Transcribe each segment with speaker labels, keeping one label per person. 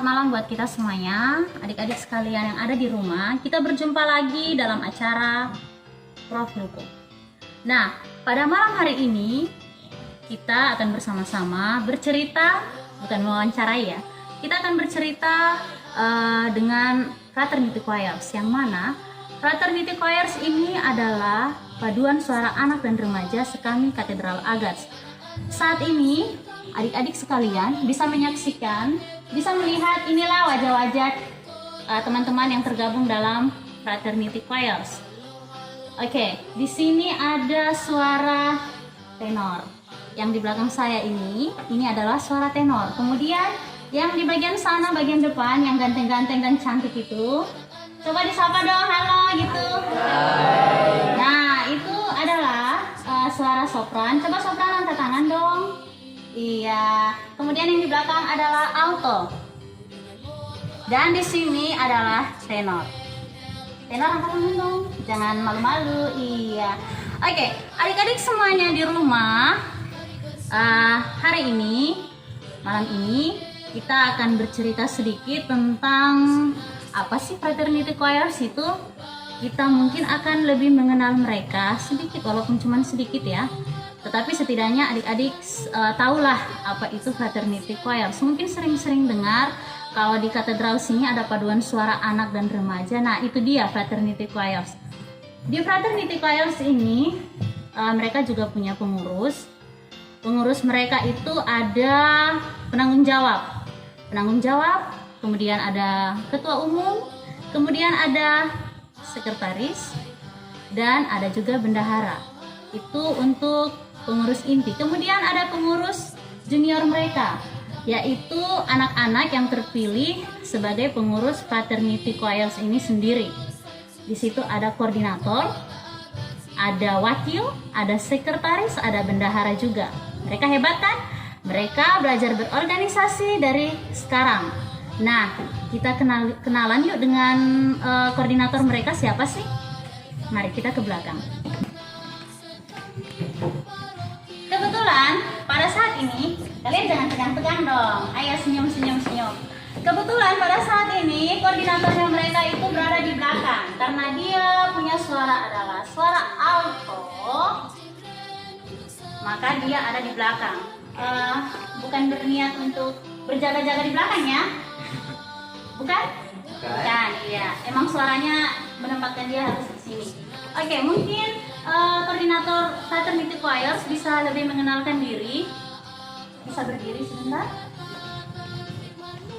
Speaker 1: selamat malam buat kita semuanya, adik-adik sekalian yang ada di rumah. Kita berjumpa lagi dalam acara Profilku. Nah, pada malam hari ini kita akan bersama-sama bercerita, bukan mewawancarai ya. Kita akan bercerita dengan Fraternity Choirs, yang mana Fraternity Choirs ini adalah paduan suara anak dan remaja sekami Katedral Agats. Saat ini adik-adik sekalian bisa menyaksikan, bisa melihat inilah wajah-wajah teman-teman yang tergabung dalam Fraternity Choirs. Oke, di sini ada suara tenor. Yang di belakang saya ini adalah suara tenor. Kemudian yang di bagian sana, bagian depan, yang ganteng-ganteng dan cantik itu, coba disapa dong, halo gitu. Nah, itu adalah suara sopran. Coba sopran angkat tangan dong. Iya. Kemudian yang di belakang adalah alto. Dan di sini adalah tenor. Tenor angkat tangan dong. Jangan malu-malu. Iya. Oke, adik-adik semuanya di rumah. Hari ini, malam ini kita akan bercerita sedikit tentang apa sih Fraternity Choirs itu. Kita mungkin akan lebih mengenal mereka sedikit, walaupun cuma sedikit ya. Tetapi setidaknya adik-adik tahulah apa itu Fraternity Choirs. Mungkin sering-sering dengar kalau di katedral sini ada paduan suara anak dan remaja. Nah, itu dia Fraternity Choirs. Di Fraternity Choirs ini mereka juga punya pengurus. Pengurus mereka itu ada penanggung jawab. Kemudian ada ketua umum, kemudian ada sekretaris, dan ada juga bendahara. Itu untuk pengurus inti. Kemudian ada pengurus junior mereka, yaitu anak-anak yang terpilih sebagai pengurus Fraternity Choirs ini sendiri. Di situ ada koordinator, ada wakil, ada sekretaris, ada bendahara juga. Mereka hebat kan? Mereka belajar berorganisasi dari sekarang. Nah, kita kenalan yuk dengan koordinator mereka, siapa sih? Mari kita ke belakang. Kebetulan pada saat ini, kalian jangan tegang-tegang dong. Ayo senyum. Kebetulan pada saat ini koordinatornya mereka itu berada di belakang, karena dia punya suara adalah suara alto, maka dia ada di belakang. Bukan berniat untuk berjaga-jaga di belakang ya? Bukan, iya. Emang suaranya menempatkan dia harus di sini. Oke, mungkin koordinator Fraternity Choirs bisa lebih mengenalkan diri. Bisa berdiri sebentar.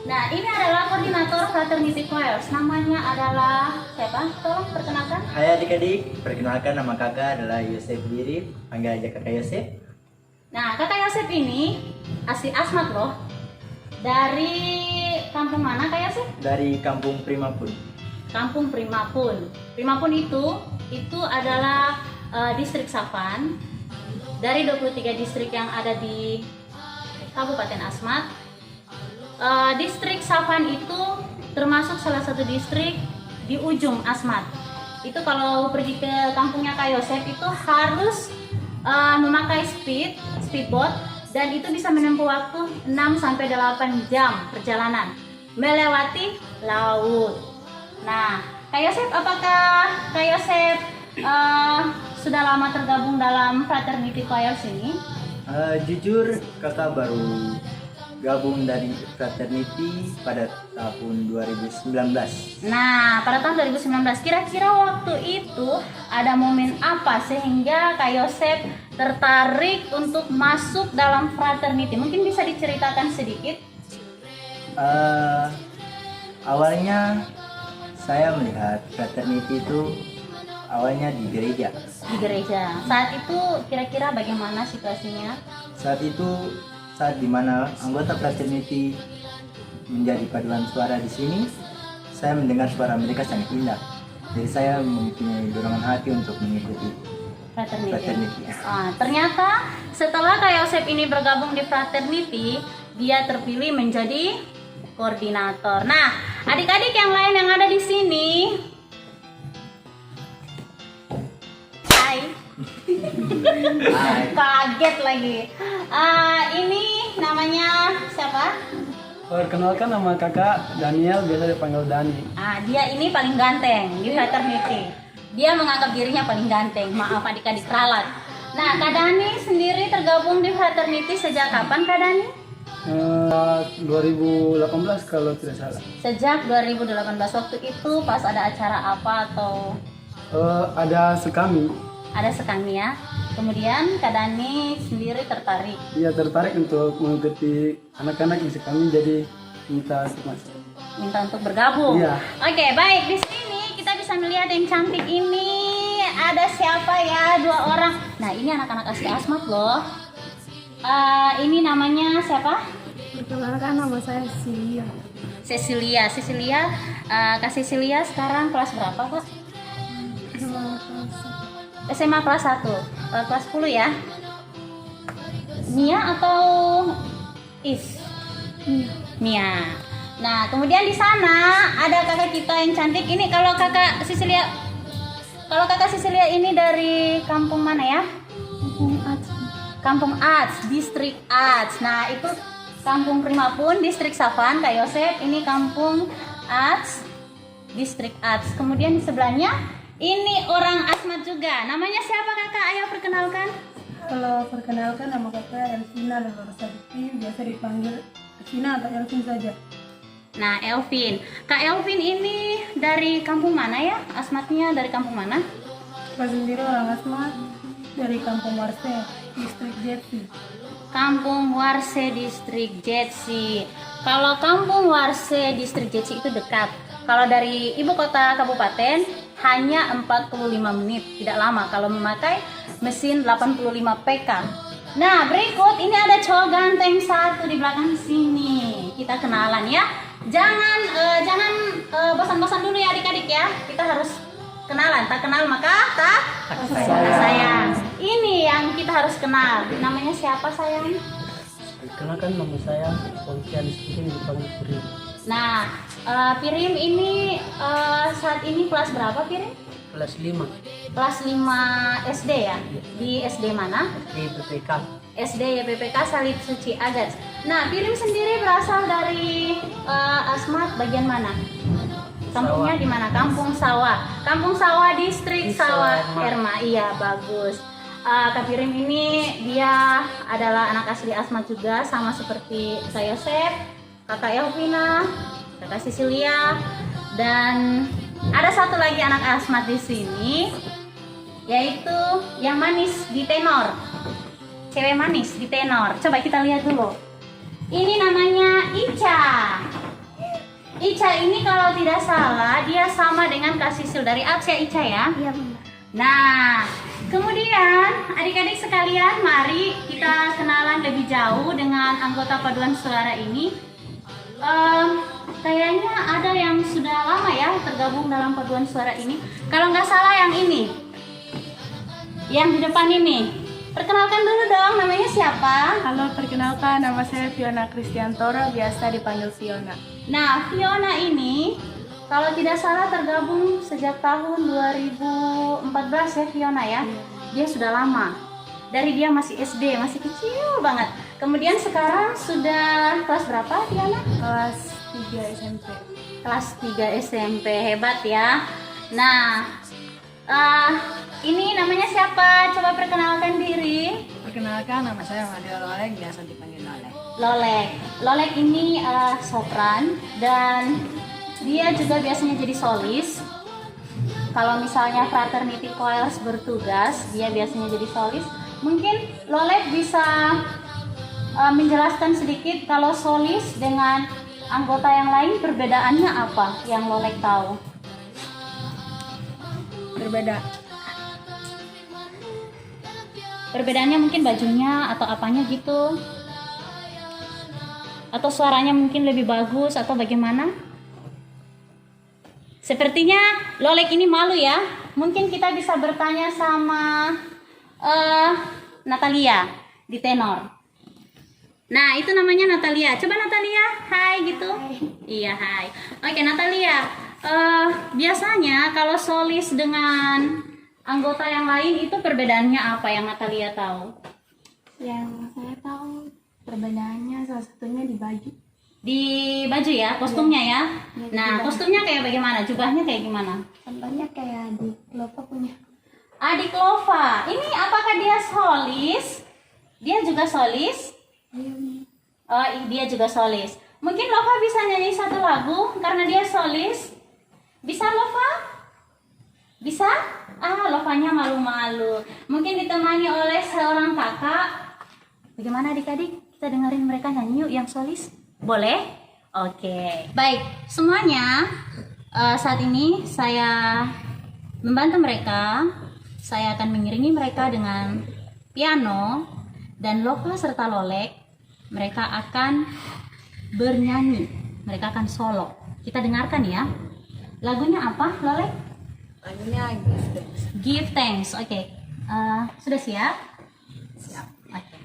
Speaker 1: Nah, ini adalah koordinator Fraternity Choirs. Namanya adalah siapa? Tolong perkenalkan.
Speaker 2: Hai adik-adik, perkenalkan nama kakak adalah Yosef Diri, panggil aja kakak Yosef.
Speaker 1: Nah, kakak Yosef ini asli Asmat loh. Dari kampung mana kak Yosef?
Speaker 2: Dari kampung Primapun.
Speaker 1: Kampung Primapun. Primapun itu adalah distrik Sapan. Dari 23 distrik yang ada di Kabupaten Asmat, distrik Sapan itu termasuk salah satu distrik di ujung Asmat. Itu kalau pergi ke kampungnya kak Yosef itu harus memakai speedboat, dan itu bisa menempuh waktu 6-8 jam perjalanan melewati laut. Nah, Kak Yosef, apakah Kak Yosef sudah lama tergabung dalam Fraternity Choirs ini?
Speaker 2: Jujur kakak baru gabung dari Fraternity pada tahun 2019.
Speaker 1: Nah, pada tahun 2019, kira-kira waktu itu ada momen apa sehingga Kak Yosef tertarik untuk masuk dalam Fraternity? Mungkin bisa diceritakan sedikit?
Speaker 2: Awalnya saya melihat Fraternity itu awalnya di gereja.
Speaker 1: Di gereja. Saat itu kira-kira bagaimana situasinya?
Speaker 2: Saat dimana anggota Fraternity menjadi paduan suara di sini, saya mendengar suara mereka sangat indah. Jadi saya mempunyai dorongan hati untuk mengikuti Fraternity.
Speaker 1: Ternyata setelah Kak Yosef ini bergabung di Fraternity, dia terpilih menjadi koordinator. Nah, adik-adik yang lain yang ada di sini, hai. Kaget lagi. Ini namanya siapa?
Speaker 3: Perkenalkan nama kakak Daniel, biasa dipanggil Dani.
Speaker 1: Dia ini paling ganteng di fraternity. Dia menganggap dirinya paling ganteng. Maaf adik-adik ralat. Nah, Kak Dani sendiri tergabung di fraternity sejak kapan, Kak Dani?
Speaker 3: 2018 kalau tidak salah.
Speaker 1: Sejak 2018. Waktu itu pas ada acara apa atau
Speaker 3: Ada sekami.
Speaker 1: ada sekami ya? Kemudian Kak Dani sendiri tertarik.
Speaker 3: Dia tertarik untuk mengikuti anak-anak di sekami, jadi minta untuk masuk.
Speaker 1: Minta untuk bergabung.
Speaker 3: Iya.
Speaker 1: Oke, baik. Di sini kita bisa melihat yang cantik ini. Ada siapa ya? 2 orang. Nah, ini anak-anak asli Asmat loh. Ini namanya siapa?
Speaker 4: Perkenalkan, nama saya Cecilia.
Speaker 1: Cecilia. Kak Cecilia sekarang kelas berapa, Kak? SMA kelas 1. Kelas 10 ya? Mia atau Is? Mia. Nah, kemudian di sana ada kakak kita yang cantik. Ini kalau kakak Cecilia ini dari kampung mana ya? Kampung Arts, Distrik Arts. Nah, itu Kampung Primapun, Distrik Savan, Kak Yosep. Ini Kampung Arts, Distrik Arts. Kemudian di sebelahnya ini orang Asmat juga. Namanya siapa kakak? Ayo perkenalkan.
Speaker 4: Kalau perkenalkan, nama kakak Elvina Lelorsabiti, biasa dipanggil Elvina atau Elvin saja.
Speaker 1: Nah, Elvin. Kak Elvin ini dari kampung mana ya? Asmatnya dari kampung mana?
Speaker 4: Saya sendiri orang Asmat dari Kampung Warse, Distrik Jetsi.
Speaker 1: Kampung Warse, Distrik Jetsi. Kalau Kampung Warse, Distrik Jetsi itu dekat. Kalau dari ibu kota kabupaten hanya 45 menit, tidak lama kalau memakai mesin 85 PK. Nah, berikut ini ada cowok ganteng satu di belakang sini. Kita kenalan ya. Jangan bosan-bosan dulu ya adik-adik ya. Kita harus kenalan. Tak kenal maka tak sayang. Ini yang kita harus kenal. Namanya siapa sayang?
Speaker 3: Perkenalkan, nama saya Pontian Spirin, dipanggil Pirim.
Speaker 1: Nah, Pirim ini saat ini kelas berapa Pirim?
Speaker 3: Kelas 5
Speaker 1: Kelas 5 SD ya? Di SD mana?
Speaker 3: di PPK.
Speaker 1: SD YPPK Salib Suci Agats. Nah, Pirim sendiri berasal dari Asmat bagian mana? Kampungnya di mana? Kampung Sawah. Kampung Sawah, Distrik
Speaker 3: Di
Speaker 1: Sawah
Speaker 3: Sawah,
Speaker 1: Erma. Iya, bagus. Kak Pirim ini dia adalah anak asli Asmat juga, sama seperti Kak Yosep, Kakak Elvina, Kakak Cecilia, dan ada satu lagi anak Asmat di sini, yaitu yang manis di tenor. Cewek manis di tenor. Coba kita lihat dulu. Ini namanya Ica. Ica ini kalau tidak salah dia sama dengan Kak Sisil dari Arts ya Ica ya?
Speaker 4: Iya, benar.
Speaker 1: Nah, kemudian adik-adik sekalian mari kita kenalan lebih jauh dengan anggota paduan suara ini. Kayaknya ada yang sudah lama ya tergabung dalam paduan suara ini. Kalau nggak salah yang ini, yang di depan ini. Perkenalkan dulu dong, namanya siapa?
Speaker 4: Halo, perkenalkan, nama saya Fiona Kristiantoro, biasa dipanggil Fiona.
Speaker 1: Nah, Fiona ini kalau tidak salah tergabung sejak tahun 2014 ya Fiona ya. Dia sudah lama. Dari dia masih SD, masih kecil banget. Kemudian sekarang sudah kelas berapa Fiona?
Speaker 4: Kelas 3 SMP.
Speaker 1: Kelas 3 SMP, hebat ya. Nah, ini namanya siapa? Coba perkenalkan diri.
Speaker 4: Perkenalkan, nama saya Madia Lolek, biasa dipanggil Lolek.
Speaker 1: Lolek ini sopran dan dia juga biasanya jadi solis. Kalau misalnya fraternity choirs bertugas, dia biasanya jadi solis. Mungkin Lolek bisa menjelaskan sedikit kalau solis dengan anggota yang lain perbedaannya apa yang Lolek tahu? Perbedaannya mungkin bajunya atau apanya gitu? Atau suaranya mungkin lebih bagus atau bagaimana? Sepertinya Lolek ini malu ya. Mungkin kita bisa bertanya sama Natalia di tenor. Nah, itu namanya Natalia. Coba Natalia, hai gitu. Iya, hai. Oke, Natalia. Biasanya kalau solis dengan anggota yang lain itu perbedaannya apa yang Natalia tahu?
Speaker 4: Yang saya tahu perbedaannya salah satunya di baju.
Speaker 1: di baju ya, kostumnya ya. Nah, kostumnya kayak bagaimana? Jubahnya kayak gimana?
Speaker 5: Contohnya kayak di Lova punya.
Speaker 1: Adik Lova, ini apakah dia solis? Dia juga solis? Oh, dia juga solis. Mungkin Lova bisa nyanyi satu lagu karena dia solis. Bisa Lova? Bisa? Ah, Lovanya malu-malu. Mungkin ditemani oleh seorang kakak. Bagaimana adik-adik? Kita dengerin mereka nyanyi yuk yang solis. Boleh? Oke. Baik, semuanya saat ini saya membantu mereka. Saya akan mengiringi mereka dengan piano dan Lova serta Lolek. Mereka akan bernyanyi. Mereka akan solo. Kita dengarkan ya. Lagunya apa, Lolek?
Speaker 5: Lagunya Give Thanks.
Speaker 1: Give Thanks. Oke. Sudah siap? Siap. Oke.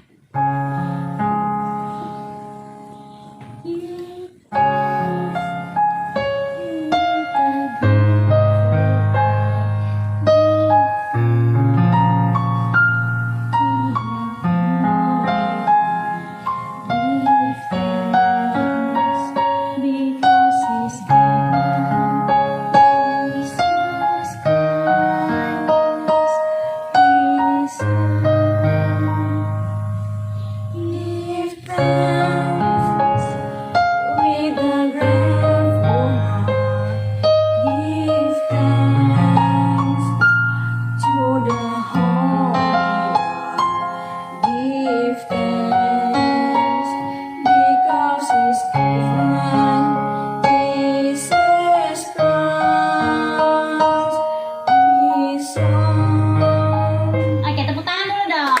Speaker 1: Oke, tepuk tangan dulu dong.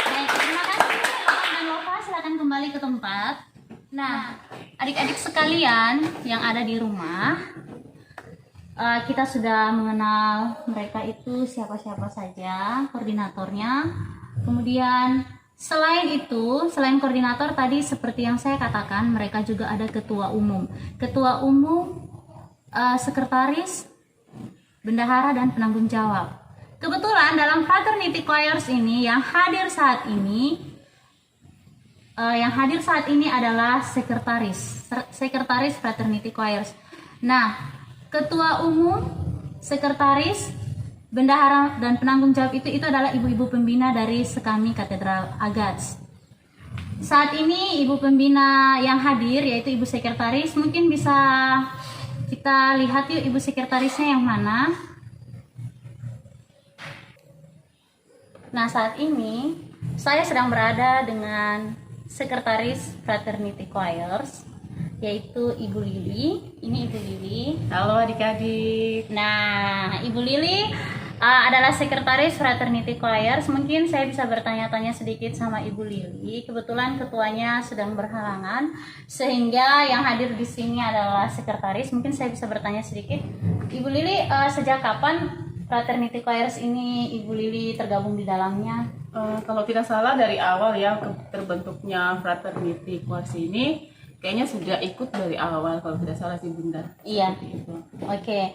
Speaker 1: Baik, terima kasih Lolek dan Lova, silakan kembali ke tempat. Nah, adik-adik sekalian yang ada di rumah, kita sudah mengenal mereka itu siapa-siapa saja, koordinatornya. Kemudian selain itu, selain koordinator tadi seperti yang saya katakan, mereka juga ada ketua umum. Ketua umum, sekretaris, bendahara dan penanggung jawab. Kebetulan dalam fraternity choirs ini yang hadir saat ini adalah sekretaris fraternity choirs. Nah, ketua umum, sekretaris, bendahara dan penanggung jawab itu adalah ibu-ibu pembina dari Sekami Katedral Agats. Saat ini ibu pembina yang hadir yaitu ibu sekretaris, mungkin bisa kita lihat yuk ibu sekretarisnya yang mana. Nah, saat ini saya sedang berada dengan sekretaris Fraternity Choirs yaitu Ibu Lili. Ini Ibu Lili.
Speaker 6: Halo adik-adik.
Speaker 1: Nah, Ibu Lili adalah sekretaris Fraternity Choirs. Mungkin saya bisa bertanya-tanya sedikit sama Ibu Lili. Kebetulan ketuanya sedang berhalangan, sehingga yang hadir di sini adalah sekretaris. Mungkin saya bisa bertanya sedikit. Ibu Lili, sejak kapan Fraternity Choirs ini Ibu Lili tergabung di dalamnya?
Speaker 6: Kalau tidak salah dari awal ya terbentuknya Fraternity Choirs ini kayaknya sudah ikut dari awal kalau tidak salah sih Bunda.
Speaker 1: Iya.
Speaker 6: Itu.
Speaker 1: Oke.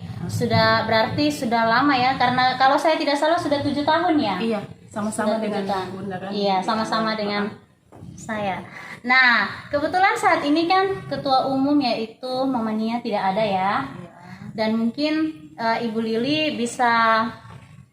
Speaker 1: Berarti sudah lama ya, karena kalau saya tidak salah sudah 7 tahun ya.
Speaker 6: Iya, sama-sama
Speaker 1: Sudah
Speaker 6: dengan
Speaker 1: 7 tahun.
Speaker 6: Bunda kan.
Speaker 1: Iya, sama-sama dengan saya. Nah, kebetulan saat ini kan ketua umum yaitu Mama Nia tidak ada ya. Dan mungkin Ibu Lili bisa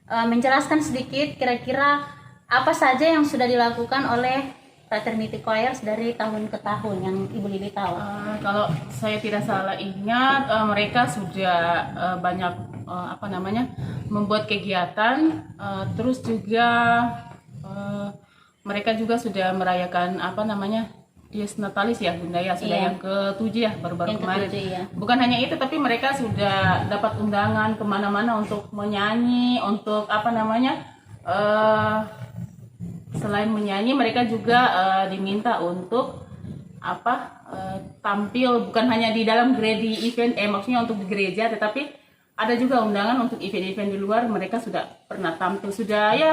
Speaker 1: menjelaskan sedikit kira-kira apa saja yang sudah dilakukan oleh Fraternity Choirs dari tahun ke tahun yang Ibu Lili tahu.
Speaker 6: Kalau saya tidak salah ingat, mereka sudah banyak membuat kegiatan, terus juga mereka juga sudah merayakan Yes Natalis ya Bunda ya, sudah
Speaker 1: Iya.
Speaker 6: yang ke-7 ya baru-baru
Speaker 1: Yang
Speaker 6: kemarin.
Speaker 1: ke-7, iya.
Speaker 6: Bukan hanya itu, tapi mereka sudah dapat undangan kemana-mana untuk menyanyi, untuk selain menyanyi mereka juga diminta untuk tampil bukan hanya di dalam gereja event, maksudnya untuk di gereja, tetapi ada juga undangan untuk event-event di luar. Mereka sudah pernah tampil, sudah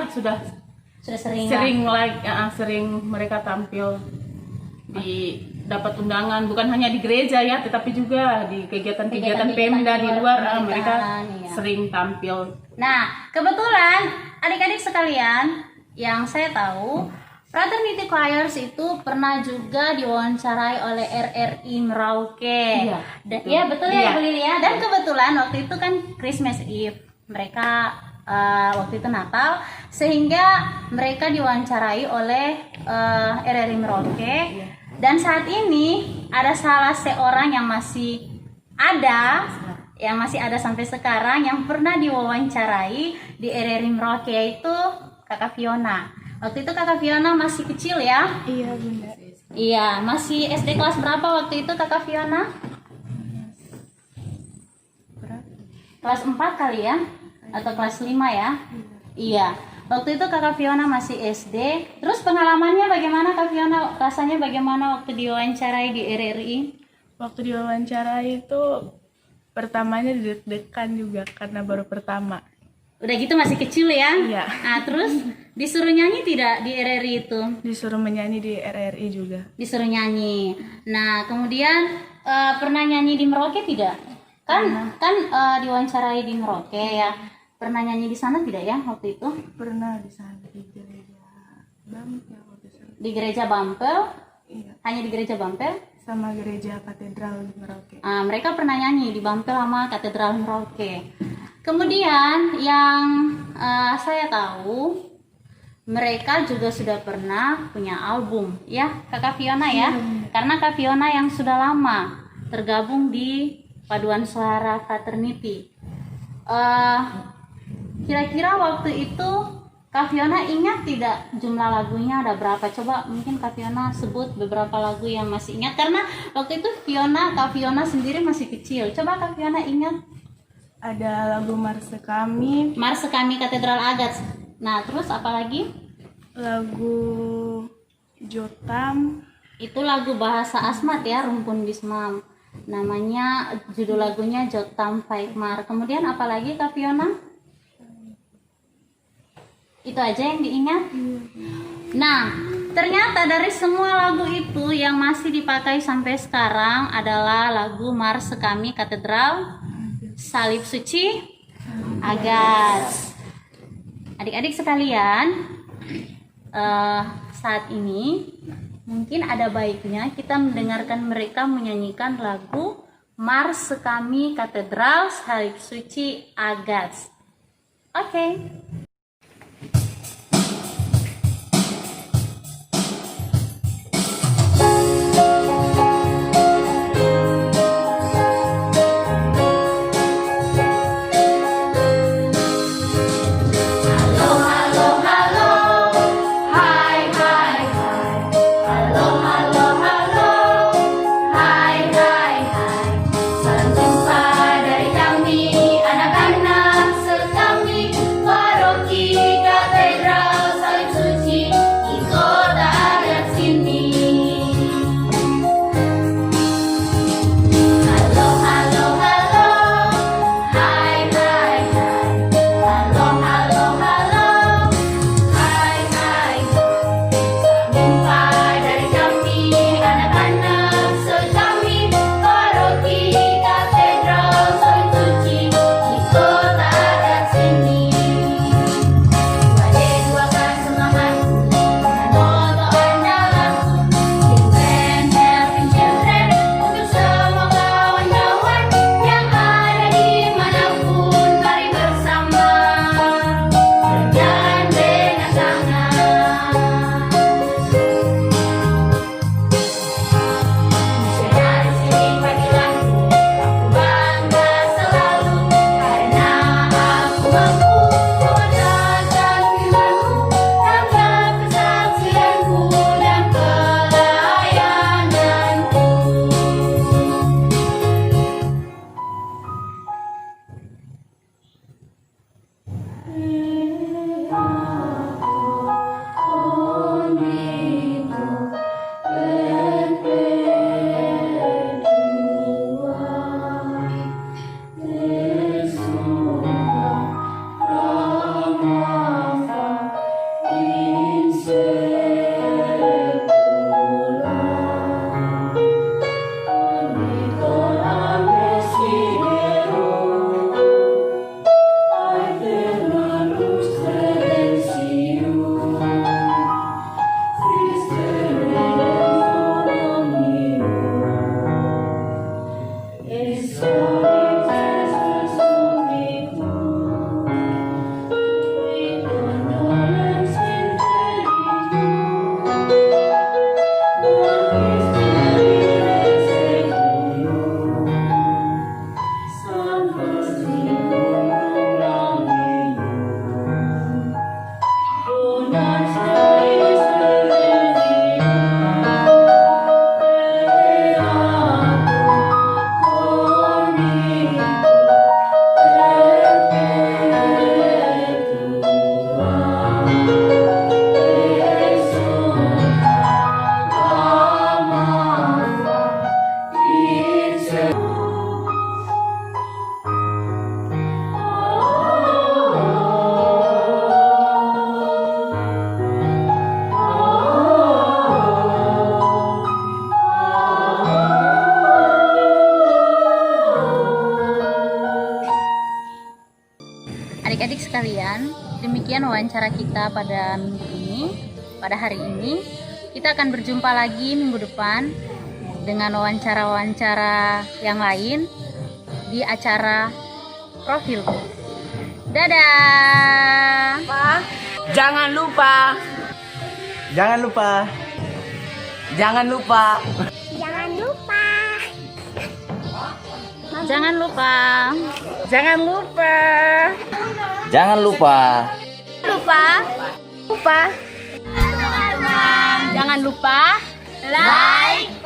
Speaker 6: sering mereka tampil dapat undangan bukan hanya di gereja ya, tetapi juga di kegiatan-kegiatan Pemda di luar mereka
Speaker 1: iya.
Speaker 6: sering tampil.
Speaker 1: Nah, kebetulan adik-adik sekalian yang saya tahu, Fraternity Choirs itu pernah juga diwawancarai oleh RRI Merauke.
Speaker 6: Iya,
Speaker 1: Ya betul ya
Speaker 6: Iya.
Speaker 1: Bu Lili ya. Dan kebetulan waktu itu kan Christmas Eve. Mereka waktu itu Natal, sehingga mereka diwawancarai oleh RRI Merauke. Dan saat ini ada salah seorang yang masih ada sampai sekarang yang pernah diwawancarai di RRI Merauke, yaitu Kakak Fiona. Waktu itu Kakak Fiona masih kecil ya?
Speaker 5: Iya bunda.
Speaker 1: Iya, masih SD kelas berapa waktu itu Kakak Fiona? Kelas 4 kali ya? Atau kelas 5 ya? Iya. Waktu itu Kakak Fiona masih SD. Terus pengalamannya bagaimana Kak Fiona? Rasanya bagaimana waktu diwawancarai di RRI?
Speaker 7: Waktu diwawancara itu pertamanya deg-degan juga karena baru pertama.
Speaker 1: Udah gitu masih kecil ya?
Speaker 7: Iya.
Speaker 1: Nah, terus disuruh nyanyi tidak di RRI itu?
Speaker 7: Disuruh menyanyi di RRI juga.
Speaker 1: Disuruh nyanyi. Nah, kemudian pernah nyanyi di Merauke tidak? Kan diwawancarai di Merauke ya. Pernah nyanyi di sana tidak ya waktu itu?
Speaker 7: Pernah di sana di gereja Bampel waktu itu.
Speaker 1: Di gereja Bampel?
Speaker 7: Iya.
Speaker 1: Hanya di gereja Bampel?
Speaker 7: Sama gereja katedral di Merauke.
Speaker 1: Mereka pernah nyanyi di Bampel sama Katedral Merauke. Kemudian yang saya tahu mereka juga sudah pernah punya album ya Kakak Fiona ya, karena Kak Fiona yang sudah lama tergabung di Paduan Suara Fraternity. Kira-kira waktu itu Kak Fiona ingat tidak jumlah lagunya ada berapa? Coba mungkin Kak Fiona sebut beberapa lagu yang masih ingat, karena waktu itu Kak Fiona sendiri masih kecil. Coba Kak Fiona ingat.
Speaker 7: Ada lagu Marse Kami,
Speaker 1: Mars Kami Katedral Agats. Nah, terus apa lagi?
Speaker 7: lagu Jotam,
Speaker 1: Itu lagu bahasa Asmat ya, Rumpun Bismam. Namanya, judul lagunya Jotam Faikmar. Kemudian apa lagi Kak Fiona? Itu aja yang diingat? Nah, ternyata dari semua lagu itu yang masih dipakai sampai sekarang adalah lagu Mars Kami Katedral Salib Suci Agats. Adik-adik sekalian, saat ini mungkin ada baiknya kita mendengarkan mereka menyanyikan lagu Mars Kami Katedral Salib Suci Agats. Oke.
Speaker 8: Salam jumpa dari kami, anak-anak sekami,
Speaker 1: demikian wawancara kita pada minggu ini, pada hari ini. Kita akan berjumpa lagi minggu depan dengan wawancara-wawancara yang lain di acara Profilku. Dadah.
Speaker 8: Jangan lupa.
Speaker 2: Jangan lupa.
Speaker 8: Jangan lupa.
Speaker 5: Jangan lupa.
Speaker 1: Jangan lupa.
Speaker 7: Jangan lupa.
Speaker 8: Jangan lupa.
Speaker 5: Lupa. Lupa.
Speaker 1: Jangan lupa
Speaker 5: Like,